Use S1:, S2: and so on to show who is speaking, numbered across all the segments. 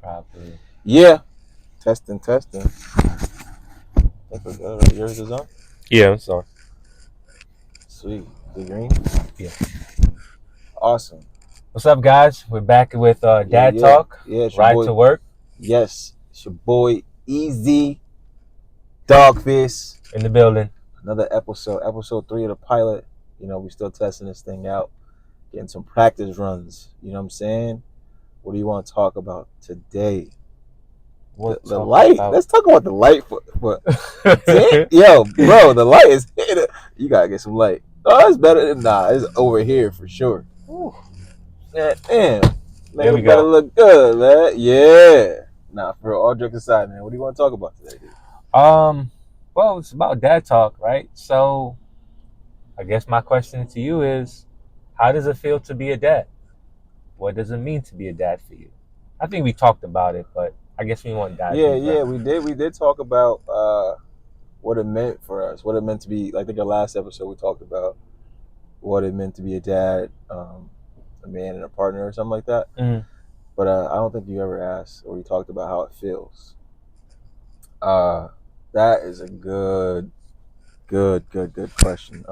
S1: Probably.
S2: Yeah. Testing. Think we're good. Right? Yours is on?
S1: Yeah, I'm sorry.
S2: Sweet. The green?
S1: Yeah.
S2: Awesome.
S1: What's up, guys? We're back with
S2: Yeah,
S1: Dad
S2: yeah.
S1: Talk,
S2: Yeah, it's your
S1: Ride
S2: boy.
S1: to Work
S2: Yes. It's your boy Easy Dogfish.
S1: in the building.
S2: Another episode. Episode 3 of the pilot. You know, we still testing this thing out. Getting some practice runs. You know what I'm saying? What do you want to talk about today? The light.
S1: About...
S2: Let's talk about the light for yo, bro, the light is hitting. You gotta get some light. Oh, it's better than it's over here for sure.
S1: Ooh.
S2: Yeah, damn.
S1: There we
S2: Nigga better
S1: go.
S2: look good, man. Yeah. Nah, for all jokes aside, man. What do you want to talk about today, dude?
S1: Well, it's about Dad Talk, right? So, I guess my question to you is, how does it feel to be a dad? What does it mean to be a dad for you? I think we talked about it, but I guess we want to dive deeper.
S2: Yeah, we did talk about what it meant for us, what it meant to be. I think our last episode we talked about what it meant to be a dad, a man and a partner or something like that.
S1: Mm-hmm.
S2: But I don't think you ever asked or you talked about how it feels. That is a good question.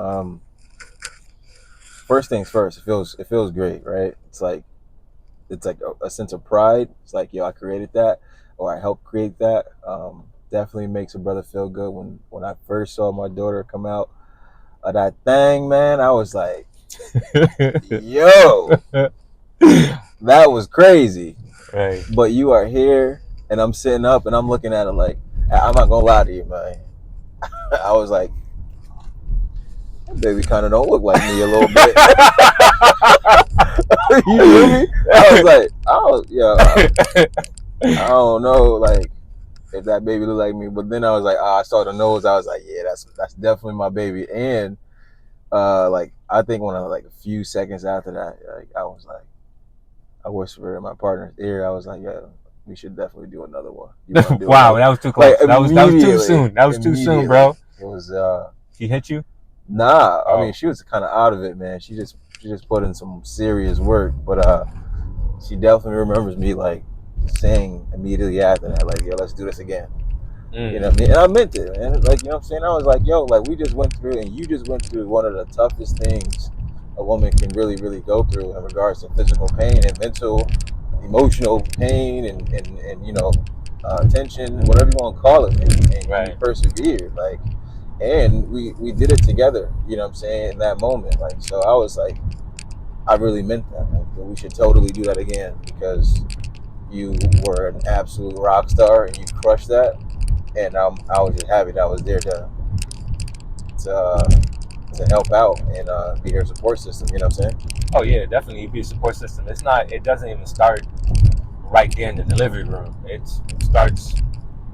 S2: First things first, it feels great, right? It's like a sense of pride. It's like, yo, I created that, or I helped create that. Definitely makes a brother feel good. When I first saw my daughter come out of that thing, man, I was like, yo, that was crazy.
S1: Right.
S2: But you are here, and I'm sitting up, and I'm looking at it like, I'm not gonna lie to you, man. I was like, that baby kind of don't look like me a little bit. You feel me? I was like, I don't know, like if that baby looked like me. But then I was like, I saw the nose. I was like, yeah, that's definitely my baby. And like I think when like a few seconds after that, like I was like, I whispered in my partner's ear. I was like, yeah, we should definitely do another one. You want to do
S1: Wow,
S2: another?
S1: that was too close.
S2: Like,
S1: that was too soon. That was too soon, bro.
S2: It was
S1: She hit you?
S2: Nah, I
S1: Oh.
S2: mean she was kind of out of it, man. She just put in some serious work, but she definitely remembers me like saying immediately after that, like, yo, let's do this again. You know what I mean? And I meant it, man. Like, you know what I'm saying? I was like, yo, like we just went through, and you just went through one of the toughest things a woman can really, really go through in regards to physical pain and mental, emotional pain, and you know, tension, whatever you want to call it, and
S1: Right.
S2: you persevered, like, and we did it together. You know what I'm saying? In that moment, like, so I was like, I really meant that. Like, we should totally do that again because you were an absolute rock star and you crushed that, and I was just happy that I was there to help out and be your support system. You know what I'm saying?
S1: Oh yeah, definitely. Be a support system. It's not. It doesn't even start right there in the delivery room. It starts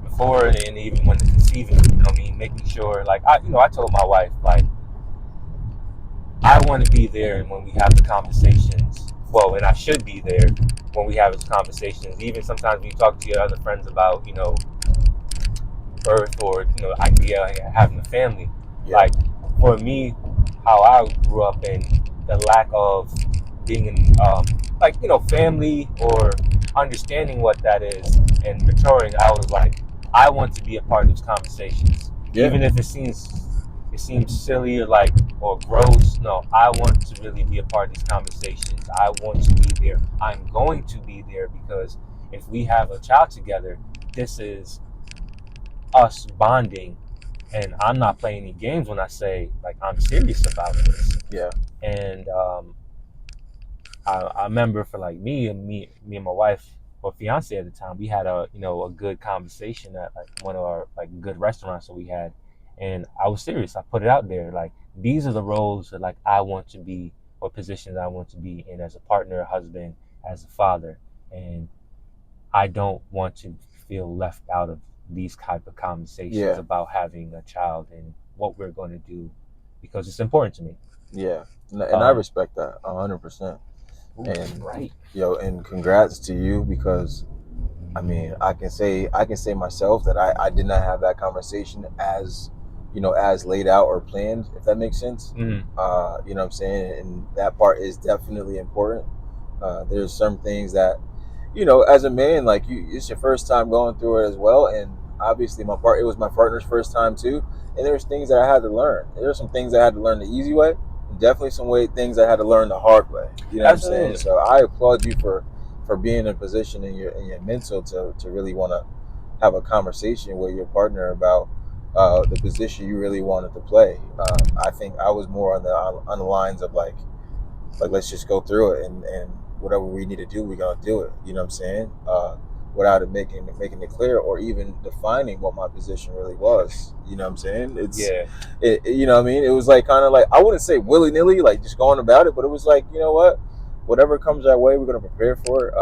S1: before and even when the conceiving. You know what I mean? Making sure, like I told my wife, like I want to be there when we have the conversations. Well, and I should be there when we have those conversations. Even sometimes when you talk to your other friends about, birth or, idea of having a family.
S2: Yeah.
S1: Like, for me, how I grew up and the lack of being in, family or understanding what that is and maturing, I was like, I want to be a part of those conversations.
S2: Yeah.
S1: Even if it seems silly or gross. No, I want to really be a part of these conversations. I want to be there. I'm going to be there because if we have a child together, this is us bonding, and I'm not playing any games when I say like I'm serious about this.
S2: Yeah.
S1: And I remember for like me and my wife or fiance at the time, we had a good conversation at like one of our like good restaurants that we had, and I was serious. I put it out there like these are the roles that like I want to be or positions I want to be in as a partner, a husband, as a father, and I don't want to feel left out of these type of conversations about having a child and what we're going to do because it's important to me.
S2: Yeah, and I respect that 100%. And
S1: right,
S2: and congrats to you because I mean I can say myself that I did not have that conversation as as laid out or planned, if that makes sense.
S1: Mm-hmm.
S2: You know what I'm saying, and that part is definitely important. There's some things that you know, as a man, like it's your first time going through it as well, and obviously it was my partner's first time too, and there's things that I had to learn. There's some things I had to learn the easy way, and definitely things I had to learn the hard way. You know what I'm saying?
S1: Absolutely.
S2: So I applaud you for being in a position in your mental to really want to have a conversation with your partner about the position you really wanted to play. I think I was more on the lines of like let's just go through it and whatever we need to do, we're gonna do it. You know what I'm saying? Without it making it clear or even defining what my position really was. You know what I'm saying?
S1: Yeah.
S2: You know what I mean? It was like kind of like I wouldn't say willy nilly, like just going about it, but it was like, you know what? Whatever comes our way, we're gonna prepare for it.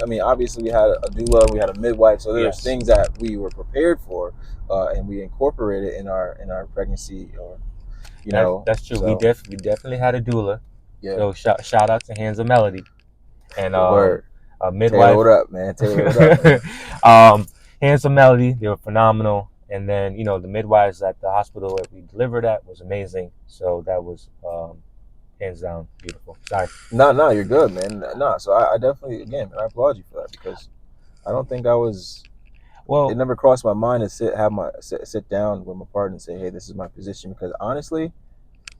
S2: I mean, obviously we had a doula, we had a midwife, so there's
S1: Yes.
S2: things that we were prepared for, and we incorporated in our pregnancy, or you know.
S1: That's true.
S2: So
S1: We definitely had a doula.
S2: yeah,
S1: So shout out to Hands of Melody and
S2: word.
S1: a
S2: Taylor,
S1: midwife.
S2: what up, man? Taylor, what up, man?
S1: Hands of Melody, they were phenomenal. And then, you know, the midwives at the hospital that we delivered at was amazing. So that was hands down beautiful. Sorry.
S2: No, you're good, man. No, so I definitely, again, man, I applaud you for that because I don't think I was.
S1: Well,
S2: It never crossed my mind to sit down with my partner and say, hey, this is my position, because honestly,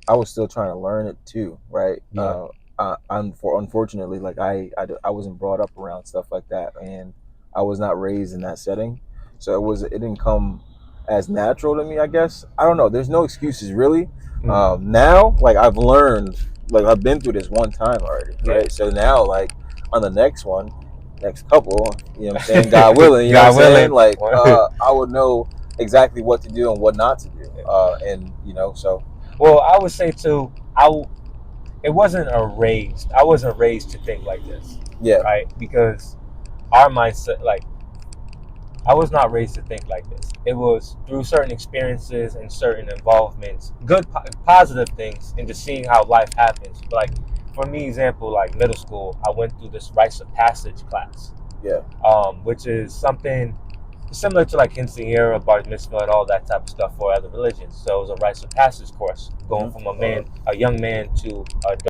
S2: I was still trying to learn it too, right?
S1: yeah.
S2: Unfortunately, like I wasn't brought up around stuff like that, and I was not raised in that setting, so it didn't come as natural to me. I guess I don't know. There's no excuses really. Now, like I've learned, like I've been through this one time already, right?
S1: Yeah.
S2: So now, like on the next one, next couple, you know what I'm saying? God willing, you know
S1: God
S2: what I'm saying?
S1: willing.
S2: Like I would know exactly what to do and what not to do, and you know, so.
S1: Well, I would say too, it wasn't raised. I wasn't raised to think like this.
S2: Yeah.
S1: Right? Because our mindset, like, I was not raised to think like this. It was through certain experiences and certain involvements, good, positive things, and just seeing how life happens. Like, for me, example, like middle school, I went through this rites of passage class.
S2: Yeah.
S1: Which is something similar to like quinceañera, bar mitzvah, and all that type of stuff for other religions. So it was a rites of passage course, going from a young man to a